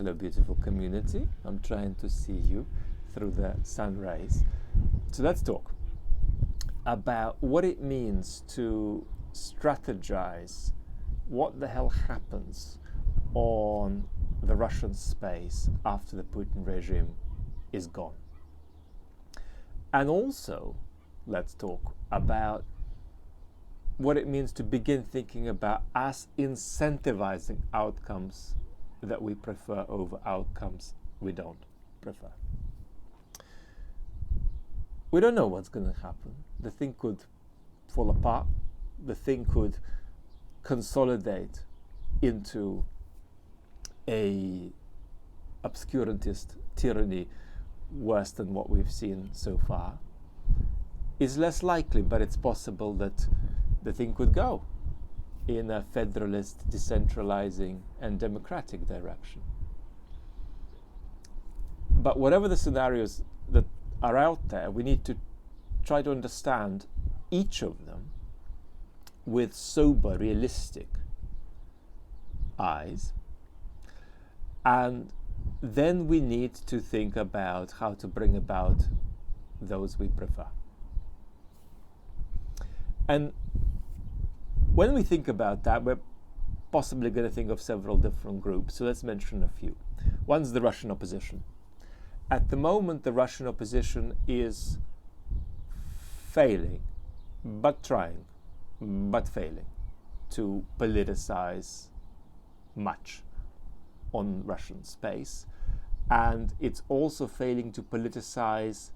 Hello, beautiful community. I'm trying to see you through the sun rays. So let's talk about what it means to strategize what the hell happens on the Russian space after the Putin regime is gone. And also, let's talk about what it means to begin thinking about us incentivizing outcomes that we prefer over outcomes we don't prefer. We don't know what's going to happen. The thing could fall apart. The thing could consolidate into a obscurantist tyranny worse than what we've seen so far. It's less likely, but it's possible that the thing could go in a federalist, decentralizing, and democratic direction. But whatever the scenarios that are out there, we need to try to understand each of them with sober, realistic eyes. And then we need to think about how to bring about those we prefer. And when we think about that, we're possibly going to think of several different groups. So let's mention a few. One's the Russian opposition. At the moment, the Russian opposition is failing, but trying, but failing to politicize much on Russian space. And it's also failing to politicize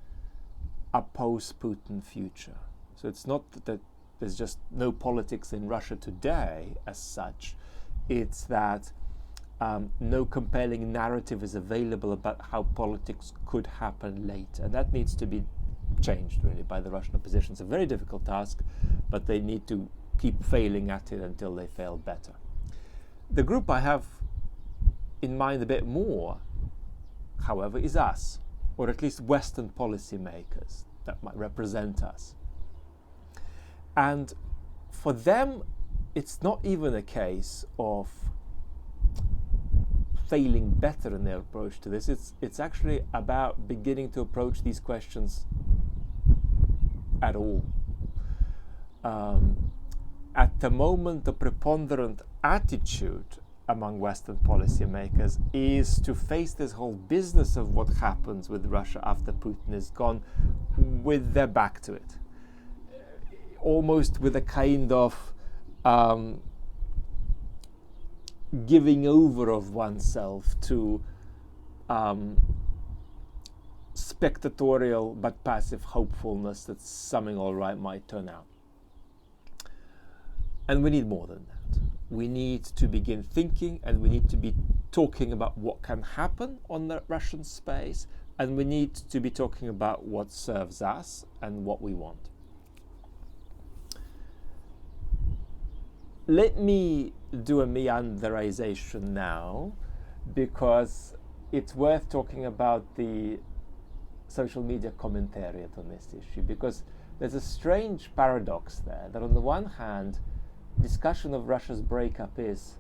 a post-Putin future. So it's not that there's just no politics in Russia today as such. It's that no compelling narrative is available about how politics could happen later. And that needs to be changed, really, by the Russian opposition. It's a very difficult task, but they need to keep failing at it until they fail better. The group I have in mind a bit more, however, is us, or at least Western policymakers that might represent us. And for them, it's not even a case of failing better in their approach to this. It's actually about beginning to approach these questions at all. At the moment, the preponderant attitude among Western policymakers is to face this whole business of what happens with Russia after Putin is gone with their back to it. Almost with a kind of giving over of oneself to spectatorial but passive hopefulness that something all right might turn out. And we need more than that. We need to begin thinking, and we need to be talking about what can happen on the Russian space, and we need to be talking about what serves us and what we want. Let me do a meanderization now, because it's worth talking about the social media commentariat on this issue, because there's a strange paradox there, that on the one hand, discussion of Russia's breakup is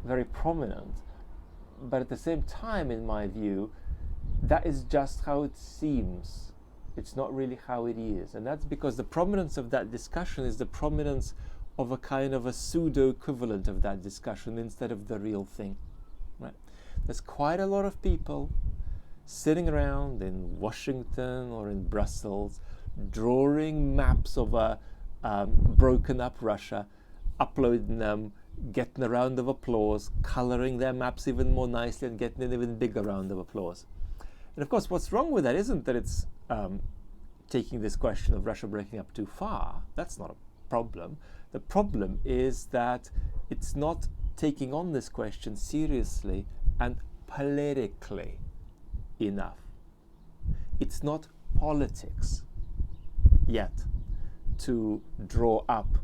very prominent, but at the same time, in my view, that is just how it seems. It's not really how it is. And that's because the prominence of that discussion is the prominence of a kind of a pseudo equivalent of that discussion instead of the real thing. Right? There's quite a lot of people sitting around in Washington or in Brussels drawing maps of a broken up Russia, uploading them, getting a round of applause, coloring their maps even more nicely and getting an even bigger round of applause. And of course, what's wrong with that isn't that it's taking this question of Russia breaking up too far. That's not a problem. The problem is that it's not taking on this question seriously and politically enough. It's not politics yet to draw up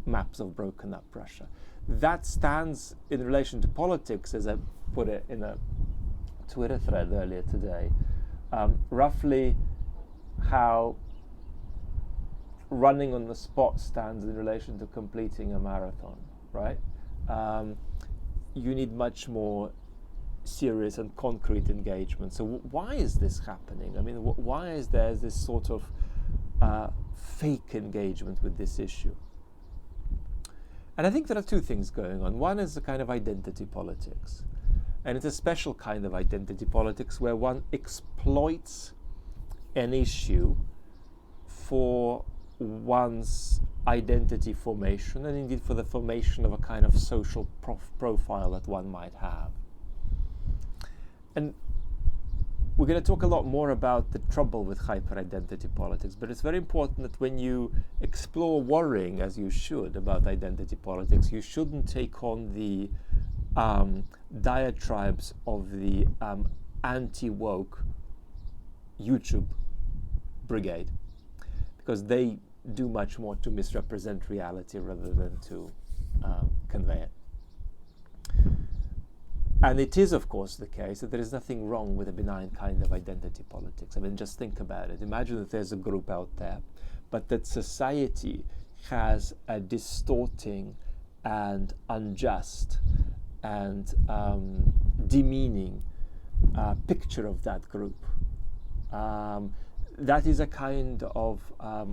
maps of broken up Russia. That stands in relation to politics, as I put it in a Twitter thread earlier today, roughly how running on the spot stands in relation to completing a marathon, right? You need much more serious and concrete engagement. So why is this happening? I mean, why is there this sort of fake engagement with this issue? And I think there are two things going on. One is the kind of identity politics. And it's a special kind of identity politics where one exploits an issue for one's identity formation, and indeed for the formation of a kind of social profile that one might have. And we're going to talk a lot more about the trouble with hyper-identity politics, but it's very important that when you explore worrying, as you should, about identity politics, you shouldn't take on the diatribes of the anti-woke YouTube brigade, because they do much more to misrepresent reality rather than to convey it. And it is, of course, the case that there is nothing wrong with a benign kind of identity politics. I mean, just think about it. Imagine that there's a group out there, but that society has a distorting and unjust and demeaning picture of that group. That is a kind of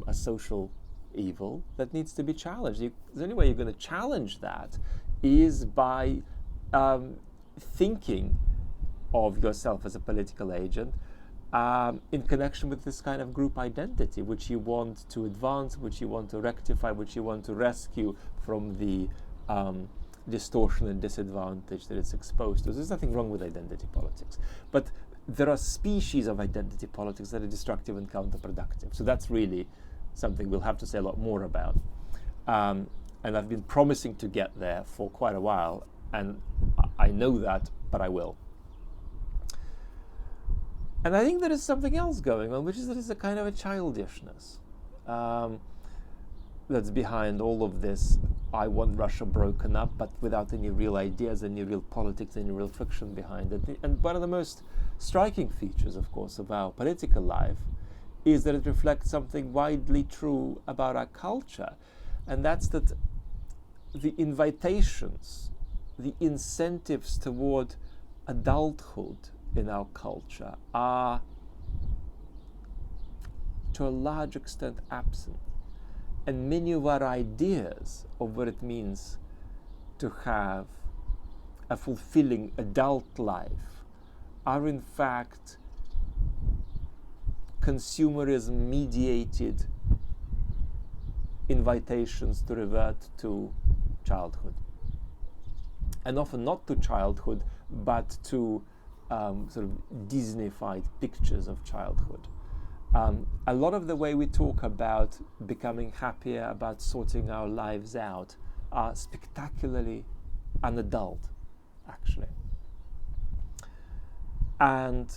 a social evil that needs to be challenged. The only way you're going to challenge that is by thinking of yourself as a political agent in connection with this kind of group identity, which you want to advance, which you want to rectify, which you want to rescue from the distortion and disadvantage that it's exposed to. There's nothing wrong with identity politics. But there are species of identity politics that are destructive and counterproductive. So that's really something we'll have to say a lot more about. And I've been promising to get there for quite a while, and I know that, but I will. And I think there is something else going on, which is that it's a kind of a childishness that's behind all of this. I want Russia broken up, but without any real ideas, any real politics, any real friction behind it. And one of the most striking features, of course, of our political life is that it reflects something widely true about our culture, and that's that the invitations, the incentives toward adulthood in our culture are to a large extent absent. And many of our ideas of what it means to have a fulfilling adult life are in fact consumerism mediated invitations to revert to childhood. And often not to childhood, but to sort of Disneyfied pictures of childhood. A lot of the way we talk about becoming happier, about sorting our lives out, are spectacularly unadult, actually. And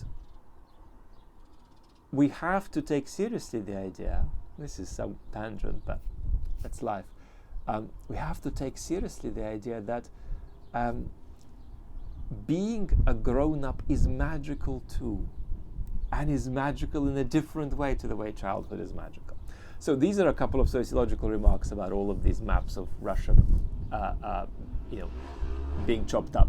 we have to take seriously the idea, this is some tangent, but that's life. We have to take seriously the idea that being a grown-up is magical too, and is magical in a different way to the way childhood is magical. So these are a couple of sociological remarks about all of these maps of Russia, being chopped up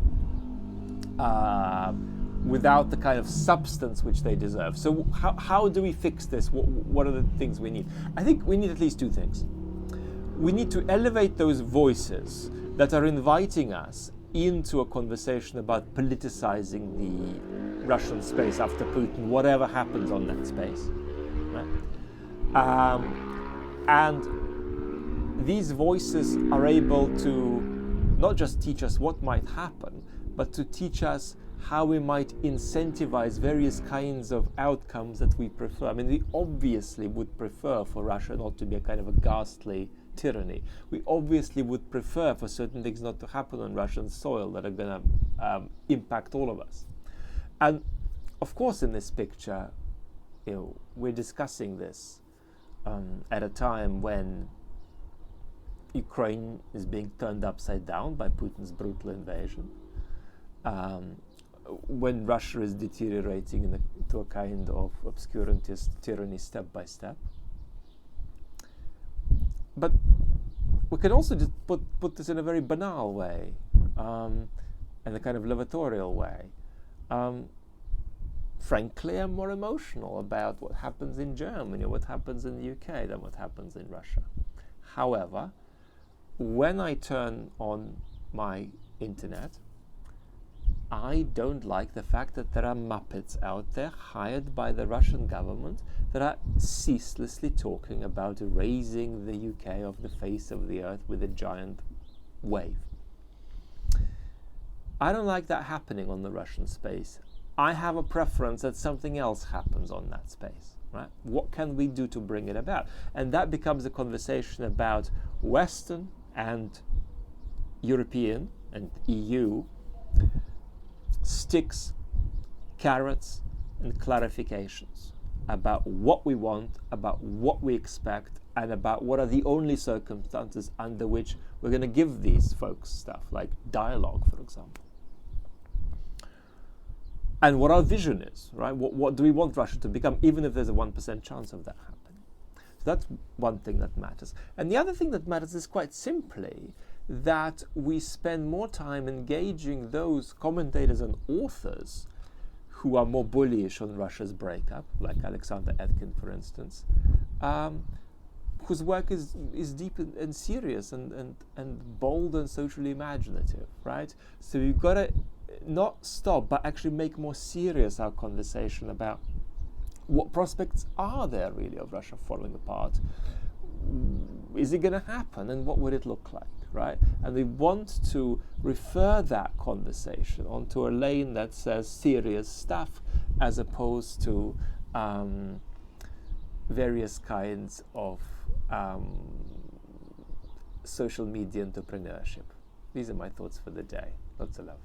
without the kind of substance which they deserve. So how do we fix this? What are the things we need? I think we need at least two things. We need to elevate those voices that are inviting us into a conversation about politicizing the Russian space after Putin, whatever happens on that space. Right? And these voices are able to not just teach us what might happen, but to teach us how we might incentivize various kinds of outcomes that we prefer. I mean, we obviously would prefer for Russia not to be a kind of a ghastly tyranny. We obviously would prefer for certain things not to happen on Russian soil that are going to impact all of us. And of course, in this picture, we're discussing this at a time when Ukraine is being turned upside down by Putin's brutal invasion, when Russia is deteriorating into a kind of obscurantist tyranny step by step. But we can also just put this in a very banal way, and a kind of libertorial way. frankly, I'm more emotional about what happens in Germany or what happens in the UK than what happens in Russia. However, when I turn on my internet, I don't like the fact that there are Muppets out there hired by the Russian government that are ceaselessly talking about erasing the UK off the face of the earth with a giant wave. I don't like that happening on the Russian space. I have a preference that something else happens on that space, right? What can we do to bring it about? And that becomes a conversation about Western and European and EU sticks, carrots, and clarifications about what we want, about what we expect, and about what are the only circumstances under which we're going to give these folks stuff, like dialogue, for example. And what our vision is, right? What do we want Russia to become, even if there's a 1% chance of that happening? So that's one thing that matters. And the other thing that matters is quite simply that we spend more time engaging those commentators and authors who are more bullish on Russia's breakup, like Alexander Etkin, for instance, whose work is deep and serious and bold and socially imaginative, right? So we've got to not stop, but actually make more serious our conversation about what prospects are there really of Russia falling apart. Is it going to happen, and what would it look like, right? And we want to refer that conversation onto a lane that says serious stuff, as opposed to various kinds of social media entrepreneurship. These are my thoughts for the day. Lots of love.